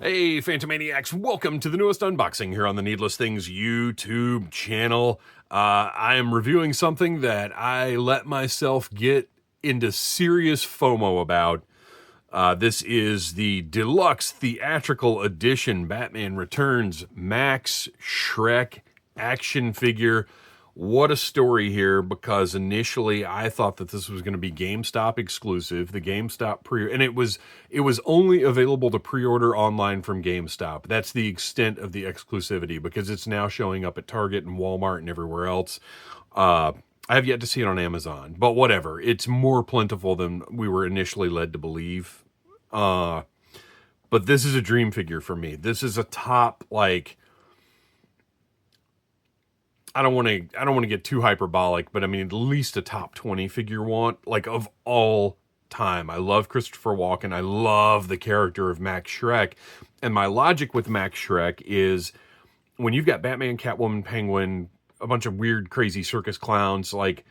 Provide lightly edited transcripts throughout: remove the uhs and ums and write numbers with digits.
Hey, Phantomaniacs, welcome to the newest unboxing here on the Needless Things YouTube channel. I am reviewing something that I let myself get into serious FOMO about. This is the Deluxe Theatrical Edition Batman Returns Max Shreck action figure. What a story here, because initially I thought that this was going to be GameStop exclusive, the GameStop and it was only available to pre-order online from GameStop. That's the extent of the exclusivity, because it's now showing up at Target and Walmart and everywhere else. I have yet to see it on Amazon, but whatever. It's more plentiful than we were initially led to believe. But this is a dream figure for me. This is a top, like, I don't want to get too hyperbolic, but I mean, at least a top 20 figure want, like, of all time. I love Christopher Walken. I love the character of Max Shreck. And my logic with Max Shreck is, when you've got Batman, Catwoman, Penguin, a bunch of weird, crazy circus clowns, like,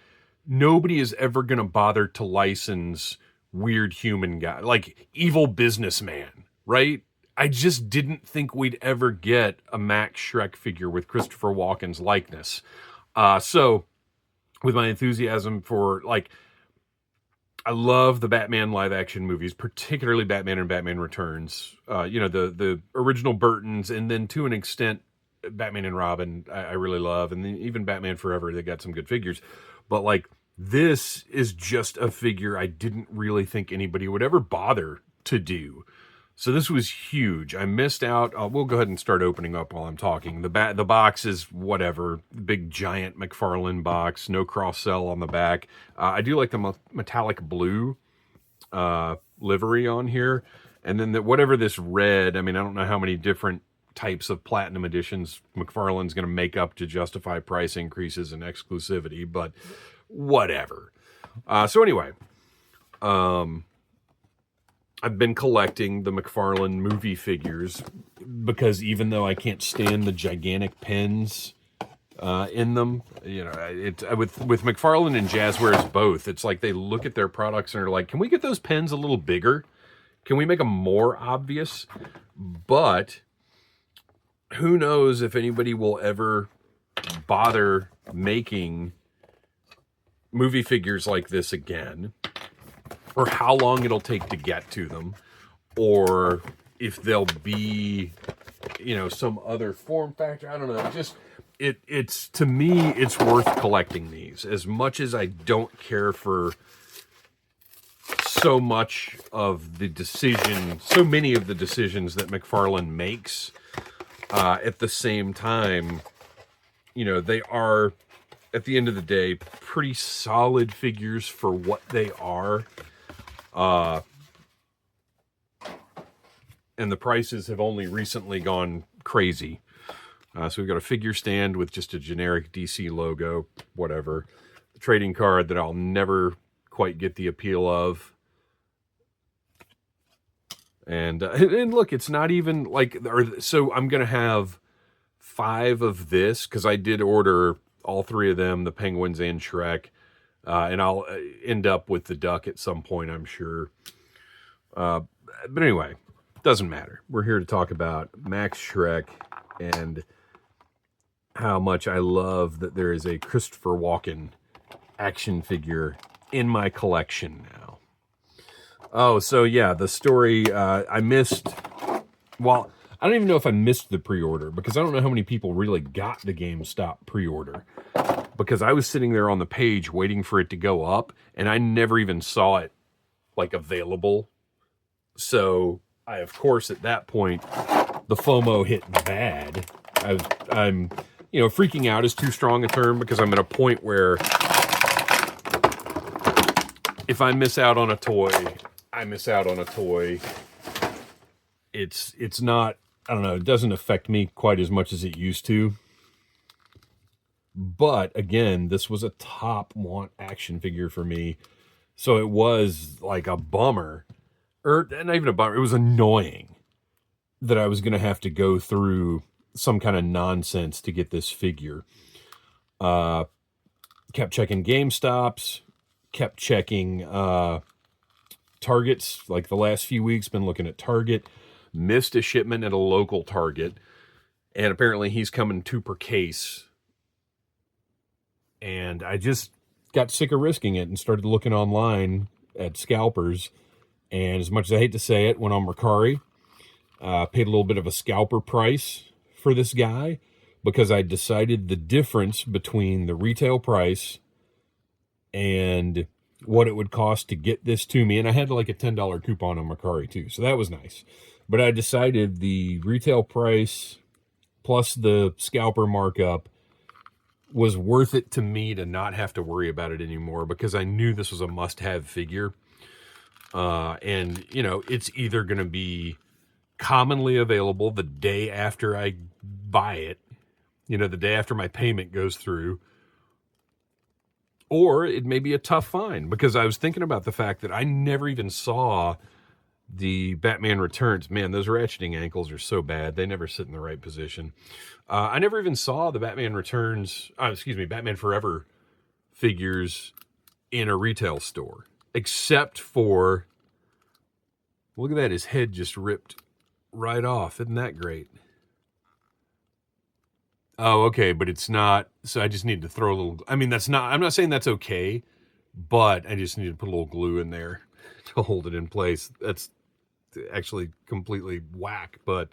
nobody is ever going to bother to license weird human guy, like evil businessman, right? I just didn't think we'd ever get a Max Shreck figure with Christopher Walken's likeness. So with my enthusiasm for, like, I love the Batman live action movies, particularly Batman and Batman Returns, the original Burtons, and then to an extent, Batman and Robin, I really love. And then even Batman Forever, they got some good figures. But, like, this is just a figure I didn't really think anybody would ever bother to do. So this was huge. I missed out. We'll go ahead and start opening up while I'm talking. The box is whatever. Big, giant McFarlane box. No cross-sell on the back. I do like the metallic blue livery on here. And then whatever this red, I mean, I don't know how many different types of platinum editions McFarlane's going to make up to justify price increases and exclusivity, but whatever. So anyway, I've been collecting the McFarlane movie figures because even though I can't stand the gigantic pens in them, you know, with McFarlane and Jazzwares both, it's like they look at their products and are like, can we get those pens a little bigger? Can we make them more obvious? But who knows if anybody will ever bother making movie figures like this again, or how long it'll take to get to them, or if there'll be, you know, some other form factor. I don't know. Just it's to me, it's worth collecting these. As much as I don't care for so much of the decision, so many of the decisions that McFarlane makes, at the same time, you know, they are, at the end of the day, pretty solid figures for what they are. And the prices have only recently gone crazy. So we've got a figure stand with just a generic DC logo, whatever. The trading card that I'll never quite get the appeal of. And look, it's not even like, so I'm going to have 5 of this, because I did order all 3 of them, the Penguins and Shrek. And I'll end up with the Duck at some point, I'm sure. But anyway, doesn't matter. We're here to talk about Max Shreck and how much I love that there is a Christopher Walken action figure in my collection now. Oh, so yeah, the story I missed. Well, I don't even know if I missed the pre-order, because I don't know how many people really got the GameStop pre-order. Because I was sitting there on the page waiting for it to go up, and I never even saw it, like, available. So I, of course, at that point, the FOMO hit bad. I'm, you know, freaking out is too strong a term, because I'm at a point where if I miss out on a toy, I miss out on a toy. It's not, I don't know, it doesn't affect me quite as much as it used to. But again, this was a top want action figure for me. So it was like a bummer, or not even a bummer. It was annoying that I was going to have to go through some kind of nonsense to get this figure. Kept checking GameStops, kept checking Targets, like the last few weeks, been looking at Target. missed a shipment at a local Target, and apparently he's coming 2 per case. And I just got sick of risking it and started looking online at scalpers. And as much as I hate to say it, went on Mercari, paid a little bit of a scalper price for this guy because I decided the difference between the retail price and what it would cost to get this to me. And I had like a $10 coupon on Mercari too, so that was nice. But I decided the retail price plus the scalper markup was worth it to me to not have to worry about it anymore, because I knew this was a must-have figure. And, you know, it's either going to be commonly available the day after I buy it, you know, the day after my payment goes through, or it may be a tough find, because I was thinking about the fact that I never even saw the Batman Returns. Man, those ratcheting ankles are so bad. They never sit in the right position. I never even saw the Batman Returns, Batman Forever figures in a retail store, except for, look at that, his head just ripped right off. Isn't that great? Oh, okay, but it's not, so I just need to throw a little, I mean, that's not, I'm not saying that's okay, but I just need to put a little glue in there to hold it in place. That's actually completely whack, but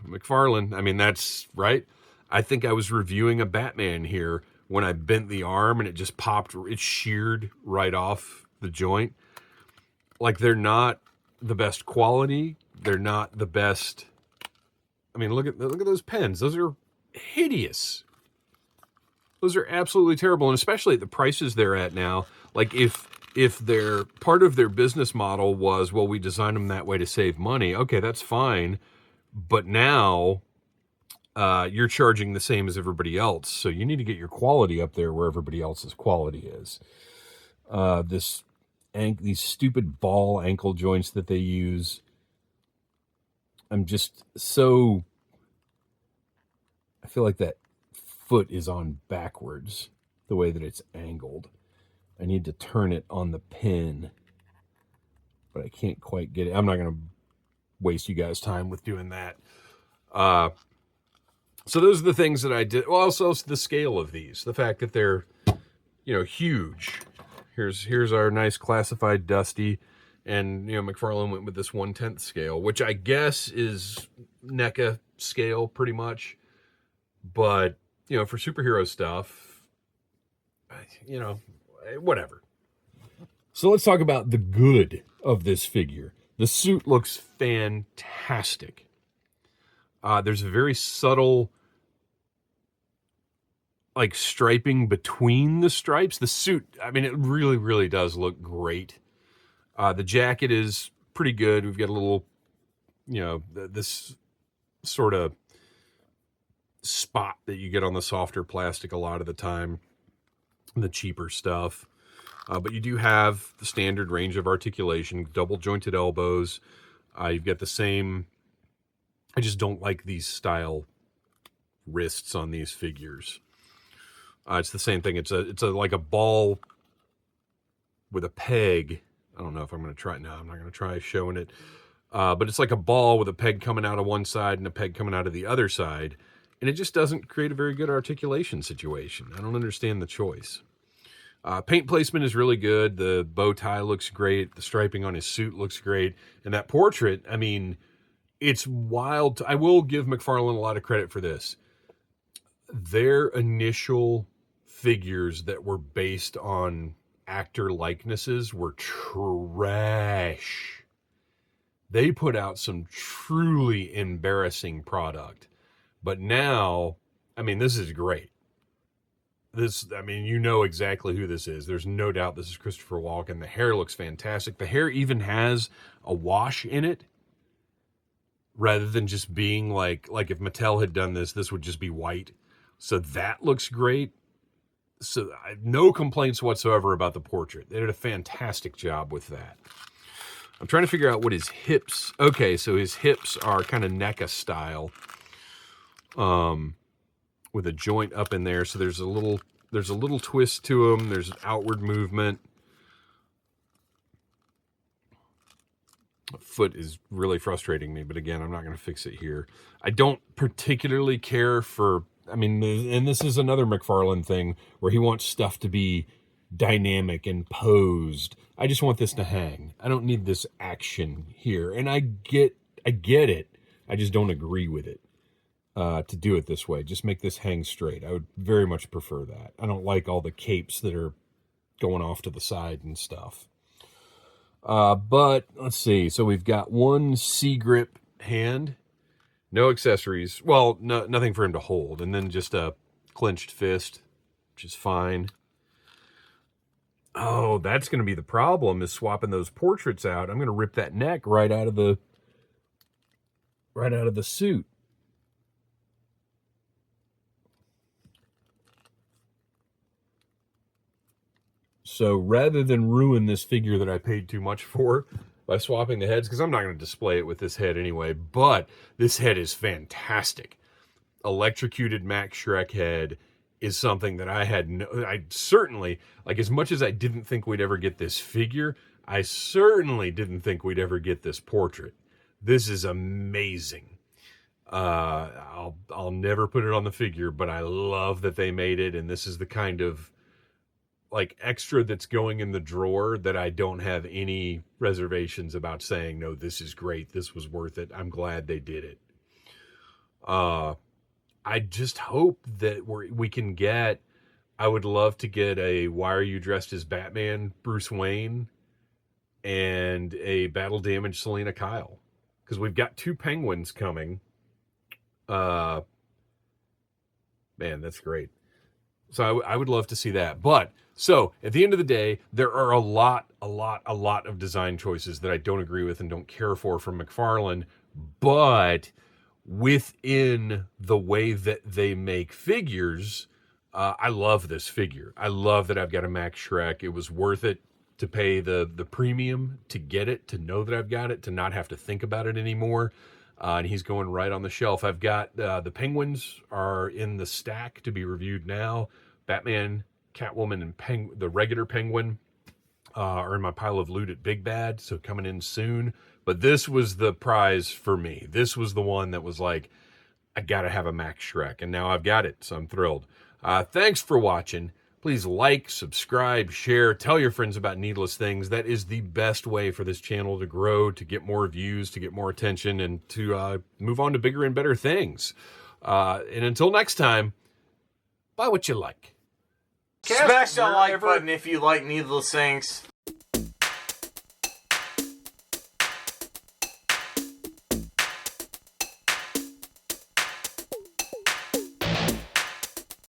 McFarlane, I mean, that's right. I think I was reviewing a Batman here when I bent the arm and it just popped, it sheared right off the joint. Like, they're not the best quality. They're not the best. I mean, look at those pens. Those are hideous. Those are absolutely terrible, and especially at the prices they're at now. Like, if their part of their business model was, well, we designed them that way to save money, okay, that's fine. But now you're charging the same as everybody else, so you need to get your quality up there where everybody else's quality is. These stupid ball ankle joints that they use, I'm just so, I feel like that foot is on backwards, the way that it's angled. I need to turn it on the pin, but I can't quite get it. I'm not going to waste you guys' time with doing that. So those are the things that I did. Well, also the scale of these, the fact that they're, you know, huge. Here's our nice classified Dusty, and, you know, McFarlane went with this 1/10 scale, which I guess is NECA scale pretty much. But, you know, for superhero stuff, you know, whatever. So let's talk about the good of this figure. The suit looks fantastic. There's a very subtle, like, striping between the stripes. The suit, I mean, it really, really does look great. The jacket is pretty good. We've got a little, you know, this sort of spot that you get on the softer plastic a lot of the time, the cheaper stuff. But you do have the standard range of articulation, double jointed elbows. You've got the same, I just don't like these style wrists on these figures. It's the same thing. It's like a ball with a peg. I don't know if I'm going to try it now. I'm not going to try showing it. But it's like a ball with a peg coming out of one side and a peg coming out of the other side. And it just doesn't create a very good articulation situation. I don't understand the choice. Paint placement is really good. The bow tie looks great. The striping on his suit looks great. And that portrait, I mean, it's wild. I will give McFarlane a lot of credit for this. Their initial figures that were based on actor likenesses were trash. They put out some truly embarrassing product. But now, I mean, this is great. I mean, you know exactly who this is. There's no doubt this is Christopher Walken. The hair looks fantastic. The hair even has a wash in it, rather than just being like if Mattel had done this, this would just be white. So that looks great. So no complaints whatsoever about the portrait. They did a fantastic job with that. I'm trying to figure out what his hips. Okay, so his hips are kind of NECA style, with a joint up in there. So there's a little twist to them. There's an outward movement. Foot is really frustrating me, but again, I'm not going to fix it here. I don't particularly care for, I mean, and this is another McFarlane thing where he wants stuff to be dynamic and posed. I just want this to hang. I don't need this action here. And I get it. I just don't agree with it. To do it this way. Just make this hang straight. I would very much prefer that. I don't like all the capes that are going off to the side and stuff. But let's see. So we've got one C-grip hand, no accessories. Well, nothing for him to hold. And then just a clenched fist, which is fine. Oh, that's going to be the problem, is swapping those portraits out. I'm going to rip that neck right out of the suit. So rather than ruin this figure that I paid too much for by swapping the heads, because I'm not going to display it with this head anyway, but this head is fantastic. Electrocuted Max Shreck head is something that I certainly, like, as much as I didn't think we'd ever get this figure, I certainly didn't think we'd ever get this portrait. This is amazing. I'll never put it on the figure, but I love that they made it, and this is the kind of like extra that's going in the drawer that I don't have any reservations about saying, no, this is great. This was worth it. I'm glad they did it. I just hope that we can get, I would love to get a Why Are You Dressed as Batman Bruce Wayne and a Battle Damaged Selena Kyle. Because we've got 2 Penguins coming. Man, that's great. So I would love to see that. But, so, at the end of the day, there are a lot of design choices that I don't agree with and don't care for from McFarlane. But within the way that they make figures, I love this figure. I love that I've got a Max Shreck. It was worth it to pay the premium to get it, to know that I've got it, to not have to think about it anymore. And he's going right on the shelf. I've got the Penguins are in the stack to be reviewed now. Batman, Catwoman, and the regular Penguin are in my pile of loot at Big Bad, so coming in soon. But this was the prize for me. This was the one that was like, I gotta have a Max Shreck, and now I've got it, so I'm thrilled. Thanks for watching. Please like, subscribe, share, tell your friends about Needless Things. That is the best way for this channel to grow, to get more views, to get more attention, and to move on to bigger and better things. And until next time, buy what you like. Smash that like button if you like Needless Things.